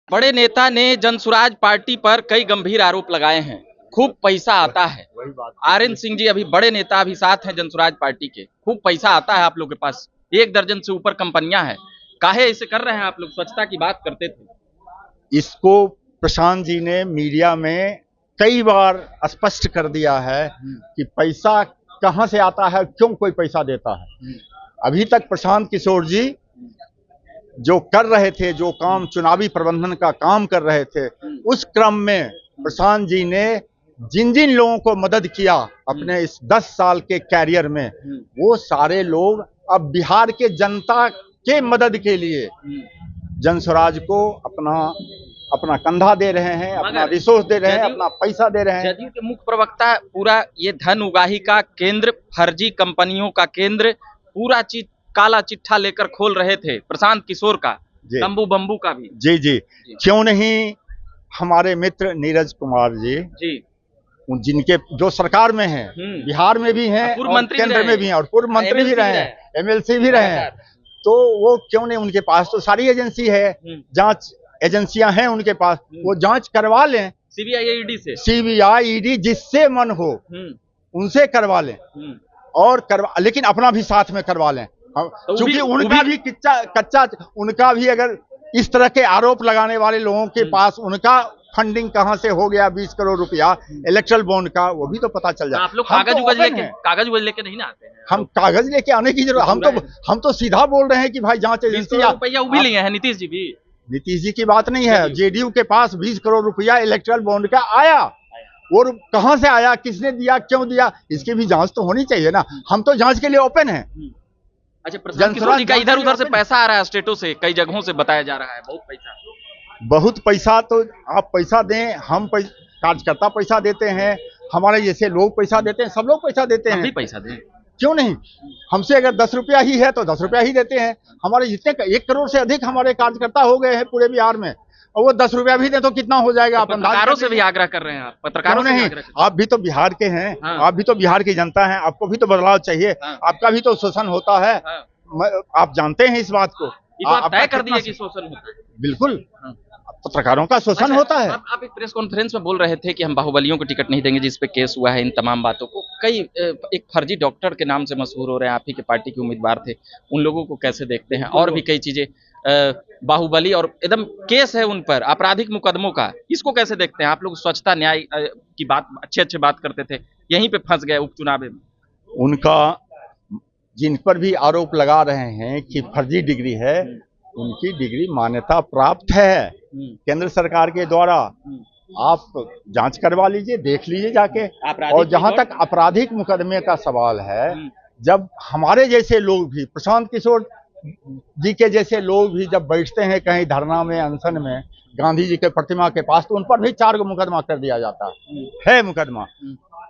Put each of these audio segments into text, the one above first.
बड़े नेता ने जनसुराज पार्टी पर कई गंभीर आरोप लगाए हैं। खूब पैसा आता है। आरएन सिंह जी अभी बड़े नेता अभी साथ हैं जनसुराज पार्टी के। खूब पैसा आता है आप लोग के पास, 1 दर्जन से ऊपर कंपनियां हैं। काहे ऐसे कर रहे हैं आप लोग? स्वच्छता की बात करते थे। इसको प्रशांत जी ने मीडिया में कई बार स्पष्ट कर दिया है कि पैसा कहां से आता है, क्यों कोई पैसा देता है। अभी तक प्रशांत किशोर जी जो कर रहे थे, जो काम चुनावी प्रबंधन का काम कर रहे थे, उस क्रम में प्रशांत जी ने जिन जिन लोगों को मदद किया अपने इस 10 साल के कैरियर में, वो सारे लोग अब बिहार के जनता के मदद के लिए जनसुराज को अपना कंधा दे रहे हैं, अपना रिसोर्स दे रहे हैं, अपना पैसा दे रहे हैं। जदयू के मुख्य प्रवक्ता पूरा ये धन उगाही का केंद्र, फर्जी कंपनियों का केंद्र, पूरा चीज काला चिट्ठा लेकर खोल रहे थे प्रशांत किशोर का, तंबू बम्बू का भी। जी। क्यों नहीं हमारे मित्र नीरज कुमार जी जिनके जो सरकार में हैं, बिहार में भी हैं, केंद्र में भी हैं और पूर्व मंत्री भी रहे हैं, एमएलसी भी रहे हैं, तो वो क्यों नहीं, उनके पास तो सारी एजेंसी है, जांच एजेंसियां हैं उनके पास, वो जांच करवा लें सीबीआई ईडी जिससे मन हो उनसे करवा लें और लेकिन अपना भी साथ में करवा लें, क्योंकि उनका भी कच्चा उनका भी अगर इस तरह के आरोप लगाने वाले लोगों के पास उनका फंडिंग कहां से हो गया 20 करोड़ रुपया इलेक्ट्रल बॉन्ड का, वो भी तो पता चल जाए। आप लोग कागज लेके नहीं ना आते हैं? हम कागज लेके आने की जरूरत, हम तो सीधा बोल रहे हैं कि भाई जांच एजेंसी भी लिए हैं। नीतीश जी की बात नहीं है, जेडीयू के पास 20 करोड़ रुपया इलेक्ट्रल बॉन्ड का आया, और कहां से आया, किसने दिया, क्यों दिया, इसकी भी जांच तो होनी चाहिए ना। हम तो जांच के लिए ओपन है। अच्छा, प्रशांत किशोर जी का इधर उधर से पैसा आ रहा है, स्टेटों से कई जगहों से बताया जा रहा है बहुत पैसा। तो आप पैसा दें, हम कार्यकर्ता पैसा देते हैं, हमारे जैसे लोग पैसा देते हैं, सब लोग पैसा देते हैं। पैसा दें, क्यों नहीं? हमसे अगर 10 रुपया ही है तो 10 रुपया ही देते हैं। हमारे जितने 1 करोड़ से अधिक हमारे कार्यकर्ता हो गए हैं पूरे बिहार में, और वो 10 रुपया भी दे तो कितना हो जाएगा? आप पत्रकारों से भी आग्रह कर रहे हैं? आप पत्रकारों से नहीं, आप भी तो बिहार के हैं, आप भी तो बिहार की जनता है, आपको भी तो बदलाव चाहिए, आपका भी तो शोषण होता है, आप जानते हैं इस बात को। आप तय कर दिए कि शोषण होता है? बिल्कुल, पत्रकारों का शोषण होता है। आप एक प्रेस कॉन्फ्रेंस में बोल रहे थे कि हम बाहुबलियों को टिकट नहीं देंगे, जिस पे केस हुआ है, इन तमाम बातों को। कई एक फर्जी डॉक्टर के नाम से मशहूर हो रहे हैं, आप ही के पार्टी के उम्मीदवार थे, उन लोगों को कैसे देखते हैं? और भी कई चीजें, बाहुबली और एकदम केस है उन पर, आपराधिक मुकदमों का, इसको कैसे देखते हैं आप लोग? स्वच्छता न्याय की बात अच्छे बात करते थे, यहीं पे फंस गए उपचुनाव में। उनका जिन पर भी आरोप लगा रहे हैं कि फर्जी डिग्री है, उनकी डिग्री मान्यता प्राप्त है केंद्र सरकार के द्वारा। आप जांच करवा लीजिए, देख लीजिए जाके। और जहां तक आपराधिक मुकदमे का सवाल है, जब हमारे जैसे लोग भी, प्रशांत किशोर जी के जैसे लोग भी जब बैठते हैं कहीं धरना में, अनशन में, गांधी जी के प्रतिमा के पास, तो उन पर भी 4 मुकदमा कर दिया जाता है मुकदमा।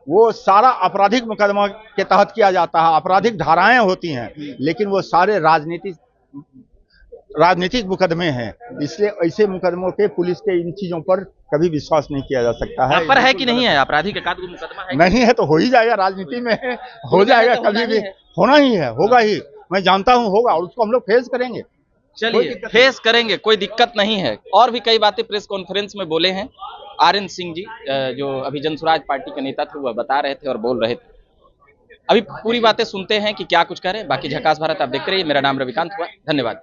वो सारा आपराधिक मुकदमा के तहत किया जाता है, आपराधिक धाराएं होती हैं, लेकिन वो सारे राजनीतिक मुकदमे हैं। इसलिए ऐसे मुकदमों पे, पुलिस के इन चीजों पर कभी विश्वास नहीं किया जा सकता है। पर है कि नहीं है आपराधिक एकाध मुकदमा? है नहीं है तो हो ही जाएगा, राजनीति में हो जाएगा, कभी भी होना ही है, होगा ही, मैं जानता हूं होगा, और उसको हम लोग फेस करेंगे। चलिए, फेस करेंगे, कोई दिक्कत नहीं है। और भी कई बातें प्रेस कॉन्फ्रेंस में बोले हैं आरएन सिंह जी, जो अभी जनसुराज पार्टी के नेता थे, वह बता रहे थे और बोल रहे थे। अभी पूरी बातें सुनते हैं कि क्या कुछ कह रहे हैं। बाकी झकास भारत आप देखते रहिए। मेरा नाम रविकांत हुआ, धन्यवाद।